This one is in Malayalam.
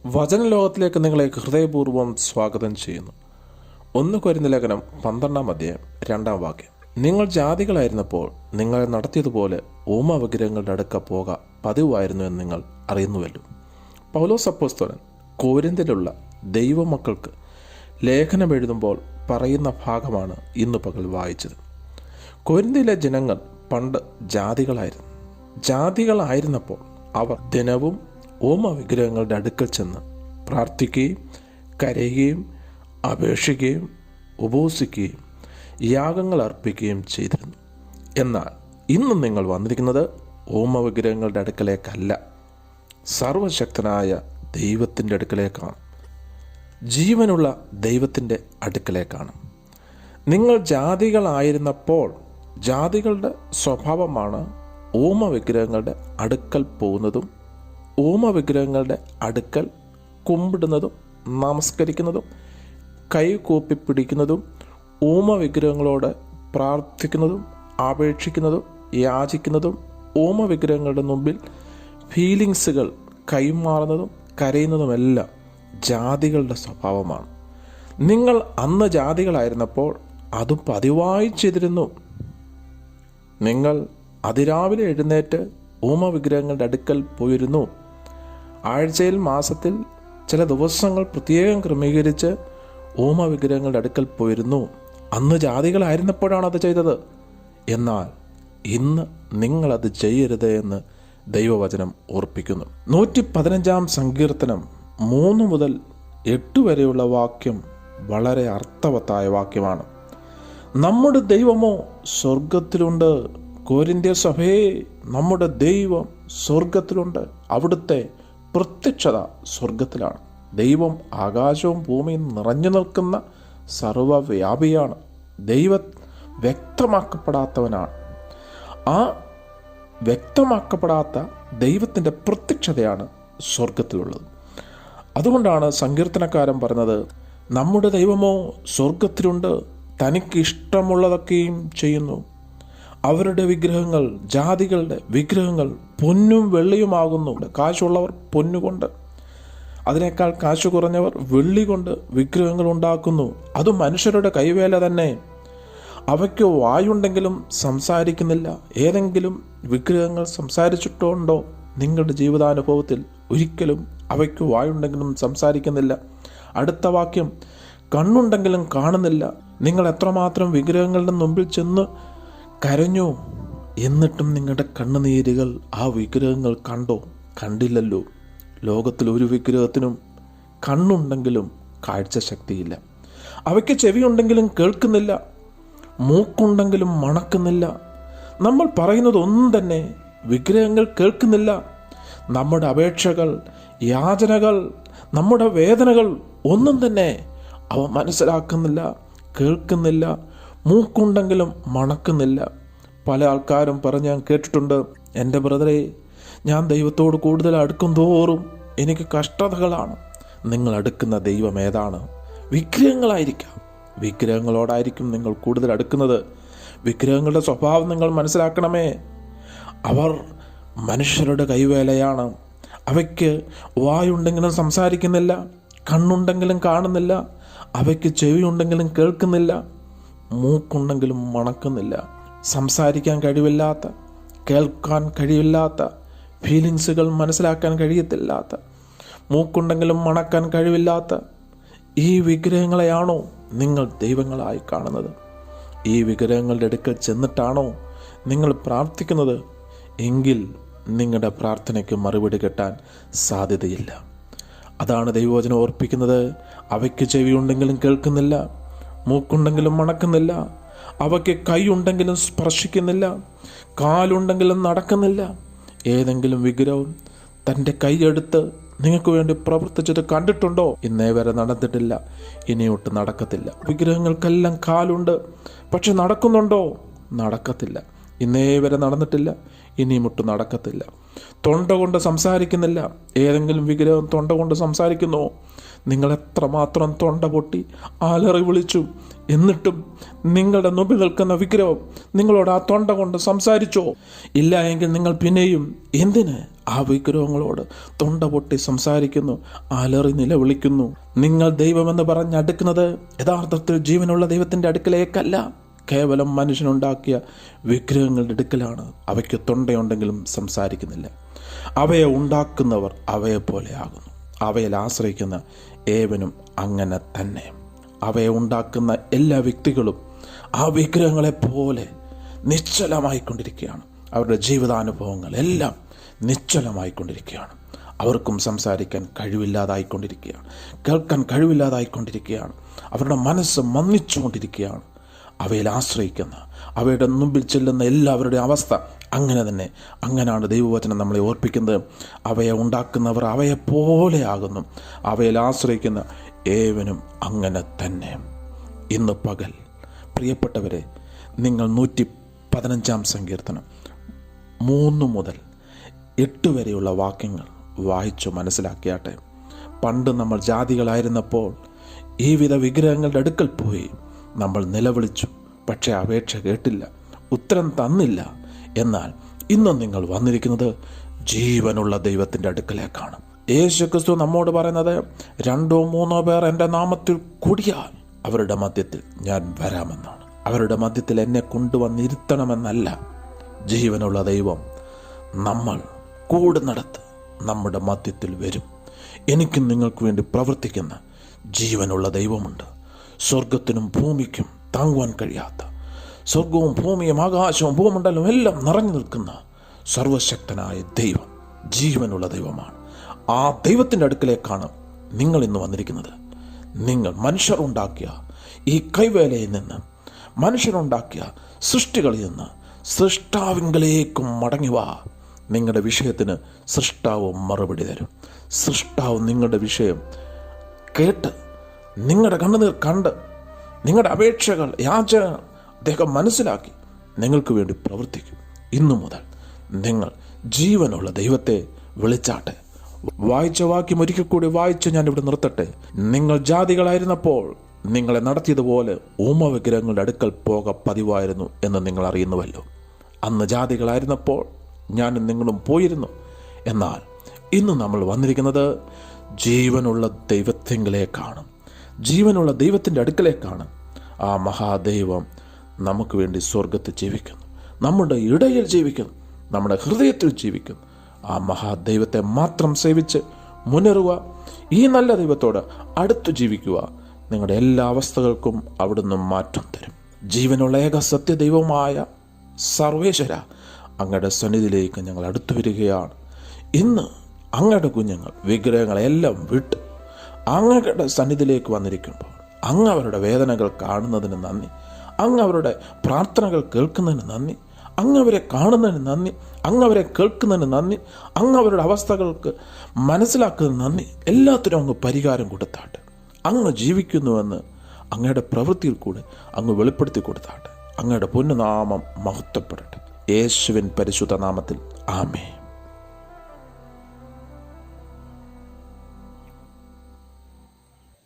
വചനലോകത്തിലേക്ക് നിങ്ങളെ ഹൃദയപൂർവ്വം സ്വാഗതം ചെയ്യുന്നു. 1 കൊരിന്ത്യർ ലേഖനം 12 അധ്യായം 2 വാക്യം. നിങ്ങൾ ജാതികളായിരുന്നപ്പോൾ നിങ്ങളെ നടത്തിയതുപോലെ വിഗ്രഹങ്ങളുടെ അടുക്ക പോക പതിവായിരുന്നു എന്ന് നിങ്ങൾ അറിയുന്നുവല്ലോ. പൗലോസ് അപ്പോസ്തലൻ കൊരിന്ത്യയിലുള്ള ദൈവമക്കൾക്ക് ലേഖനം എഴുതുമ്പോൾ പറയുന്ന ഭാഗമാണ് ഇന്ന് പകൽ വായിച്ചത്. കൊരിന്ത്യയിലെ ജനങ്ങൾ പണ്ട് ജാതികളായിരുന്നു. ജാതികളായിരുന്നപ്പോൾ അവർ ദിനവും വിഗ്രഹങ്ങളുടെ അടുക്കൽ ചെന്ന് പ്രാർത്ഥിക്കുകയും കരയുകയും അപേക്ഷിക്കുകയും ഉപവസിക്കുകയും യാഗങ്ങൾ അർപ്പിക്കുകയും ചെയ്തിരുന്നു. എന്നാൽ ഇന്ന് നിങ്ങൾ വന്നിരിക്കുന്നത് വിഗ്രഹങ്ങളുടെ അടുക്കലേക്കല്ല, സർവശക്തനായ ദൈവത്തിൻ്റെ അടുക്കലേക്കാണ്, ജീവനുള്ള ദൈവത്തിൻ്റെ അടുക്കലേക്കാണ്. നിങ്ങൾ ജാതികളായിരുന്നപ്പോൾ ജാതികളുടെ സ്വഭാവമാണ് വിഗ്രഹങ്ങളുടെ അടുക്കൽ പോകുന്നതും വിഗ്രഹങ്ങളുടെ അടുക്കൽ കുമ്പിടുന്നതും നമസ്കരിക്കുന്നതും കൈ കൂപ്പി പിടിക്കുന്നതും വിഗ്രഹങ്ങളോട് പ്രാർത്ഥിക്കുന്നതും അപേക്ഷിക്കുന്നതും യാചിക്കുന്നതും വിഗ്രഹങ്ങളുടെ മുമ്പിൽ ഫീലിങ്സുകൾ കൈമാറുന്നതും കരയുന്നതുമെല്ലാം ജാതികളുടെ സ്വഭാവമാണ്. നിങ്ങൾ അന്ന് ജാതികളായിരുന്നപ്പോൾ അത് പതിവായി ചെയ്തിരുന്നു. നിങ്ങൾ അതിരാവിലെ എഴുന്നേറ്റ് വിഗ്രഹങ്ങളുടെ അടുക്കൽ പോയിരുന്നു. ആഴ്ചയിൽ മാസത്തിൽ ചില ദിവസങ്ങൾ പ്രത്യേകം ക്രമീകരിച്ച് വിഗ്രഹങ്ങളുടെ അടുക്കൽ പോയിരുന്നു. അന്ന് ജാതികളായിരുന്നപ്പോഴാണ് അത് ചെയ്തത്. എന്നാൽ ഇന്ന് നിങ്ങളത് ചെയ്യരുത് എന്ന് ദൈവവചനം ഓർപ്പിക്കുന്നു. 115 സങ്കീർത്തനം 3 മുതൽ 8 വരെയുള്ള വാക്യം വളരെ അർത്ഥവത്തായ വാക്യമാണ്. നമ്മുടെ ദൈവമോ സ്വർഗത്തിലുണ്ട്. കൊരിന്ത്യ സഭയെ, നമ്മുടെ ദൈവം സ്വർഗത്തിലുണ്ട്. അവിടുത്തെ പ്രത്യക്ഷത സ്വർഗത്തിലാണ്. ദൈവം ആകാശവും ഭൂമിയും നിറഞ്ഞു നിൽക്കുന്ന സർവവ്യാപിയാണ്. ദൈവം വ്യക്തമാക്കപ്പെടാത്തവനാണ്. ആ വ്യക്തമാക്കപ്പെടാത്ത ദൈവത്തിൻ്റെ പ്രത്യക്ഷതയാണ് സ്വർഗത്തിലുള്ളത്. അതുകൊണ്ടാണ് സങ്കീർത്തനക്കാരൻ പറഞ്ഞത്, നമ്മുടെ ദൈവമോ സ്വർഗത്തിലുണ്ട്, തനിക്ക് ഇഷ്ടമുള്ളതൊക്കെയും ചെയ്യുന്നു. അവരുടെ വിഗ്രഹങ്ങൾ, ജാതികളുടെ വിഗ്രഹങ്ങൾ പൊന്നും വെള്ളിയുമാകുന്നു. കാശുള്ളവർ പൊന്നുകൊണ്ട്, അതിനേക്കാൾ കാശ് കുറഞ്ഞവർ വെള്ളി കൊണ്ട് വിഗ്രഹങ്ങൾ ഉണ്ടാക്കുന്നു. അത് മനുഷ്യരുടെ കൈവേല തന്നെ. അവയ്ക്ക് വായുണ്ടെങ്കിലും സംസാരിക്കുന്നില്ല. ഏതെങ്കിലും വിഗ്രഹങ്ങൾ സംസാരിച്ചിട്ടുണ്ടോ? നിങ്ങളുടെ ജീവിതാനുഭവത്തിൽ ഒരിക്കലും അവയ്ക്ക് വായുണ്ടെങ്കിലും സംസാരിക്കുന്നില്ല. അടുത്ത വാക്യം, കണ്ണുണ്ടെങ്കിലും കാണുന്നില്ല. നിങ്ങൾ എത്രമാത്രം വിഗ്രഹങ്ങളുടെ മുമ്പിൽ ചെന്ന് കരഞ്ഞു, എന്നിട്ടും നിങ്ങളുടെ കണ്ണുനീരുകൾ ആ വിഗ്രഹങ്ങൾ കണ്ടോ? കണ്ടില്ലല്ലോ. ലോകത്തിൽ ഒരു വിഗ്രഹത്തിനും കണ്ണുണ്ടെങ്കിലും കാഴ്ച ശക്തിയില്ല. അവയ്ക്ക് ചെവിയുണ്ടെങ്കിലും കേൾക്കുന്നില്ല, മൂക്കുണ്ടെങ്കിലും മണക്കുന്നില്ല. നമ്മൾ പറയുന്നത് ഒന്നും തന്നെ വിഗ്രഹങ്ങൾ കേൾക്കുന്നില്ല. നമ്മുടെ അപേക്ഷകൾ, യാചനകൾ, നമ്മുടെ വേദനകൾ ഒന്നും തന്നെ അവ മനസ്സിലാക്കുന്നില്ല, കേൾക്കുന്നില്ല. മൂക്കുണ്ടെങ്കിലും മണക്കുന്നില്ല. പല ആൾക്കാരും പറഞ്ഞ് ഞാൻ കേട്ടിട്ടുണ്ട്, എൻ്റെ ബ്രദറെ, ഞാൻ ദൈവത്തോട് കൂടുതൽ അടുക്കും തോറും എനിക്ക് കഷ്ടതകളാണ്. നിങ്ങൾ അടുക്കുന്ന ദൈവം ഏതാണ്? വിഗ്രഹങ്ങളായിരിക്കാം. വിഗ്രഹങ്ങളോടായിരിക്കും നിങ്ങൾ കൂടുതൽ അടുക്കുന്നത്. വിഗ്രഹങ്ങളുടെ സ്വഭാവം നിങ്ങൾ മനസ്സിലാക്കണമേ. അവർ മനുഷ്യരുടെ കൈവേലയാണ്. അവയ്ക്ക് വായുണ്ടെങ്കിലും സംസാരിക്കുന്നില്ല, കണ്ണുണ്ടെങ്കിലും കാണുന്നില്ല, അവയ്ക്ക് ചെവിയുണ്ടെങ്കിലും കേൾക്കുന്നില്ല, മൂക്കുണ്ടെങ്കിലും മണക്കുന്നില്ല. സംസാരിക്കാൻ കഴിവില്ലാത്ത, കേൾക്കാൻ കഴിവില്ലാത്ത, ഫീലിങ്സുകൾ മനസ്സിലാക്കാൻ കഴിയത്തില്ലാത്ത, മൂക്കുണ്ടെങ്കിലും മണക്കാൻ കഴിവില്ലാത്ത ഈ വിഗ്രഹങ്ങളെയാണോ നിങ്ങൾ ദൈവങ്ങളായി കാണുന്നത്? ഈ വിഗ്രഹങ്ങളുടെ അടുക്കൽ ചെന്നിട്ടാണോ നിങ്ങൾ പ്രാർത്ഥിക്കുന്നത്? എങ്കിൽ നിങ്ങളുടെ പ്രാർത്ഥനയ്ക്ക് മറുപടി കിട്ടാൻ സാധ്യതയില്ല. അതാണ് ദൈവവചനം ഓർപ്പിക്കുന്നത്. അവയ്ക്ക് ചെവിയുണ്ടെങ്കിലും കേൾക്കുന്നില്ല, മൂക്കുണ്ടെങ്കിലും മണക്കുന്നില്ല, അവയ്ക്ക് കൈയുണ്ടെങ്കിലും സ്പർശിക്കുന്നില്ല, കാലുണ്ടെങ്കിലും നടക്കുന്നില്ല. ഏതെങ്കിലും വിഗ്രഹം തൻ്റെ കൈയെടുത്ത് നിങ്ങൾക്ക് വേണ്ടി പ്രവർത്തിച്ചത് കണ്ടിട്ടുണ്ടോ? ഇന്നേ വരെ നടന്നിട്ടില്ല, ഇനിയൊട്ട് നടക്കത്തില്ല. വിഗ്രഹങ്ങൾക്കെല്ലാം കാലുണ്ട്, പക്ഷെ നടക്കുന്നുണ്ടോ? നടക്കത്തില്ല. ഇന്നേ വരെ നടന്നിട്ടില്ല, ഇനിയുമൊട്ട് നടക്കത്തില്ല. തൊണ്ട കൊണ്ട് സംസാരിക്കുന്നില്ല. ഏതെങ്കിലും വിഗ്രഹം തൊണ്ട കൊണ്ട് സംസാരിക്കുന്നോ? നിങ്ങൾ എത്രമാത്രം തൊണ്ട പൊട്ടി ആലറി വിളിച്ചു, എന്നിട്ടും നിങ്ങളുടെ മുമ്പിൽ നിൽക്കുന്ന വിഗ്രഹം നിങ്ങളോട് ആ തൊണ്ട കൊണ്ട് സംസാരിച്ചോ? ഇല്ല എങ്കിൽ നിങ്ങൾ പിന്നെയും എന്തിന് ആ വിഗ്രഹങ്ങളോട് തൊണ്ട പൊട്ടി സംസാരിക്കുന്നു, അലറി നിലവിളിക്കുന്നു. നിങ്ങൾ ദൈവമെന്ന് പറഞ്ഞടുക്കുന്നത് യഥാർത്ഥത്തിൽ ജീവനുള്ള ദൈവത്തിൻ്റെ അടുക്കലേക്കല്ല, കേവലം മനുഷ്യനുണ്ടാക്കിയ വിഗ്രഹങ്ങളുടെ അടുക്കലാണ്. അവയ്ക്ക് തൊണ്ടയുണ്ടെങ്കിലും സംസാരിക്കുന്നില്ല. അവയെ ഉണ്ടാക്കുന്നവർ അവയെ പോലെ ആകുന്നു. അവയിൽ ആശ്രയിക്കുന്ന ഏവനും അങ്ങനെ തന്നെ. അവയെ ഉണ്ടാക്കുന്ന എല്ലാ വ്യക്തികളും ആ വിഗ്രഹങ്ങളെപ്പോലെ നിശ്ചലമായിക്കൊണ്ടിരിക്കുകയാണ്. അവരുടെ ജീവിതാനുഭവങ്ങൾ എല്ലാം നിശ്ചലമായിക്കൊണ്ടിരിക്കുകയാണ്. അവർക്കും സംസാരിക്കാൻ കഴിവില്ലാതായിക്കൊണ്ടിരിക്കുകയാണ്, കേൾക്കാൻ കഴിവില്ലാതായിക്കൊണ്ടിരിക്കുകയാണ്. അവരുടെ മനസ്സ് മന്ദിച്ചുകൊണ്ടിരിക്കുകയാണ്. അവയിൽ ആശ്രയിക്കുന്ന, അവയുടെ മുമ്പിൽ ചെല്ലുന്ന എല്ലാവരുടെ അവസ്ഥ അങ്ങനെ തന്നെ. അങ്ങനെയാണ് ദൈവവചനം നമ്മളെ ഓർപ്പിക്കുന്നത്. അവയെ ഉണ്ടാക്കുന്നവർ അവയെപ്പോലെ ആകുന്നു, അവയിൽ ആശ്രയിക്കുന്ന ഏവനും അങ്ങനെ തന്നെ. ഇന്ന് പകൽ പ്രിയപ്പെട്ടവരെ, നിങ്ങൾ 115 സങ്കീർത്തനം 3 മുതൽ 8 വരെയുള്ള വാക്യങ്ങൾ വായിച്ചു മനസ്സിലാക്കിയാട്ടെ. പണ്ട് നമ്മൾ ജാതികളായിരുന്നപ്പോൾ ഈ വിധ വിഗ്രഹങ്ങളുടെ അടുക്കൽ പോയി നമ്മൾ നിലവിളിച്ചു, പക്ഷേ അപേക്ഷ കേട്ടില്ല, ഉത്തരം തന്നില്ല. എന്നാൽ ഇന്ന് നിങ്ങൾ വന്നിരിക്കുന്നത് ജീവനുള്ള ദൈവത്തിൻ്റെ അടുക്കലേക്കാണ്. യേശുക്രിസ്തു നമ്മോട് പറയുന്നത്, 2 3 പേർ എൻ്റെ നാമത്തിൽ കൂടിയാൽ അവരുടെ മധ്യത്തിൽ ഞാൻ വരാമെന്നാണ്. അവരുടെ മധ്യത്തിൽ എന്നെ കൊണ്ടുവന്നിരുത്തണമെന്നല്ല. ജീവനുള്ള ദൈവം നമ്മൾ കൂടുന്നിടത്ത് നമ്മുടെ മധ്യത്തിൽ വരും. എനിക്കും നിങ്ങൾക്ക് വേണ്ടി പ്രവർത്തിക്കുന്ന ജീവനുള്ള ദൈവമുണ്ട്. സ്വർഗത്തിനും ഭൂമിക്കും താങ്ങുവാൻ കഴിയാത്ത, സ്വർഗവും ഭൂമിയും ആകാശവും ഭൂമണ്ഡലവും എല്ലാം നിറഞ്ഞു നിൽക്കുന്ന സർവശക്തനായ ദൈവം ജീവനുള്ള ദൈവമാണ്. ആ ദൈവത്തിൻ്റെ അടുക്കലേക്കാണ് നിങ്ങൾ ഇന്ന് വന്നിരിക്കുന്നത്. നിങ്ങൾ മനുഷ്യരുണ്ടാക്കിയ ഈ കൈവേലയിൽ നിന്ന്, മനുഷ്യരുണ്ടാക്കിയ സൃഷ്ടികളിൽ നിന്ന് സൃഷ്ടാവിങ്കലേക്കും മടങ്ങിവാ. നിങ്ങളുടെ വിഷയത്തിന് സൃഷ്ടാവ് മറുപടി തരും. സൃഷ്ടാവ് നിങ്ങളുടെ വിഷയം കേട്ട്, നിങ്ങളുടെ കണ്ണുനീർ കണ്ട്, നിങ്ങളുടെ അപേക്ഷകൾ, യാചനകൾ അദ്ദേഹം മനസ്സിലാക്കി നിങ്ങൾക്ക് വേണ്ടി പ്രവർത്തിക്കും. ഇന്നു മുതൽ നിങ്ങൾ ജീവനുള്ള ദൈവത്തെ വിളിച്ചാട്ടെ. വായിച്ച വാക്യം ഒരിക്കൽ കൂടി വായിച്ച് ഞാനിവിടെ നിർത്തട്ടെ. നിങ്ങൾ ജാതികളായിരുന്നപ്പോൾ നിങ്ങളെ നടത്തിയതുപോലെ വിഗ്രഹങ്ങളുടെ അടുക്കൽ പോക പതിവായിരുന്നു എന്ന് നിങ്ങൾ അറിയുന്നുവല്ലോ. അന്ന് ജാതികളായിരുന്നപ്പോൾ ഞാനും നിങ്ങളും പോയിരുന്നു. എന്നാൽ ഇന്ന് നമ്മൾ വന്നിരിക്കുന്നത് ജീവനുള്ള ദൈവത്തിങ്കിലേക്കാണ്, ജീവനുള്ള ദൈവത്തിൻ്റെ അടുക്കലേക്കാണ്. ആ മഹാദൈവം നമുക്ക് വേണ്ടി സ്വർഗത്തിൽ ജീവിക്കുന്നു, നമ്മുടെ ഇടയിൽ ജീവിക്കുന്നു, നമ്മുടെ ഹൃദയത്തിൽ ജീവിക്കുന്നു. ആ മഹാദൈവത്തെ മാത്രം സേവിച്ച് മുന്നേറുക. ഈ നല്ല ദൈവത്തോട് അടുത്തു ജീവിക്കുക. നിങ്ങളുടെ എല്ലാ അവസ്ഥകൾക്കും അവിടുന്ന് മാറ്റം തരും. ജീവനുള്ള ഏക സത്യദൈവമായ സർവേശ്വര, അങ്ങയുടെ സന്നിധിയിലേക്ക് ഞങ്ങൾ അടുത്തു വരികയാണ്. ഇന്ന് അങ്ങയുടെ കുഞ്ഞുങ്ങൾ വിഗ്രഹങ്ങളെല്ലാം വിട്ട് അങ്ങയുടെ സന്നിധിയിലേക്ക് വന്നിരിക്കുമ്പോൾ അങ്ങ് അവരുടെ വേദനകൾ കാണുന്നതിന് നന്ദി, അങ്ങ് അവരുടെ പ്രാർത്ഥനകൾ കേൾക്കുന്നതിന് നന്ദി, അങ്ങ് അവരെ കാണുന്നതിന് നന്ദി, അങ്ങ് അവരെ കേൾക്കുന്നതിന് നന്ദി, അങ്ങ് അവരുടെ അവസ്ഥകൾക്ക് മനസ്സിലാക്കുന്നതിന് നന്ദി. എല്ലാത്തിനും അങ്ങ് പരിഹാരം കൊടുത്താട്ടെ. അങ്ങ് ജീവിക്കുന്നുവെന്ന് അങ്ങയുടെ പ്രവൃത്തിയിൽ കൂടെ അങ്ങ് വെളിപ്പെടുത്തി കൊടുത്താട്ടെ. അങ്ങയുടെ പൊന്നുനാമം മഹത്വപ്പെടട്ടെ. യേശുവിൻ പരിശുദ്ധ നാമത്തിൽ ആമേൻ.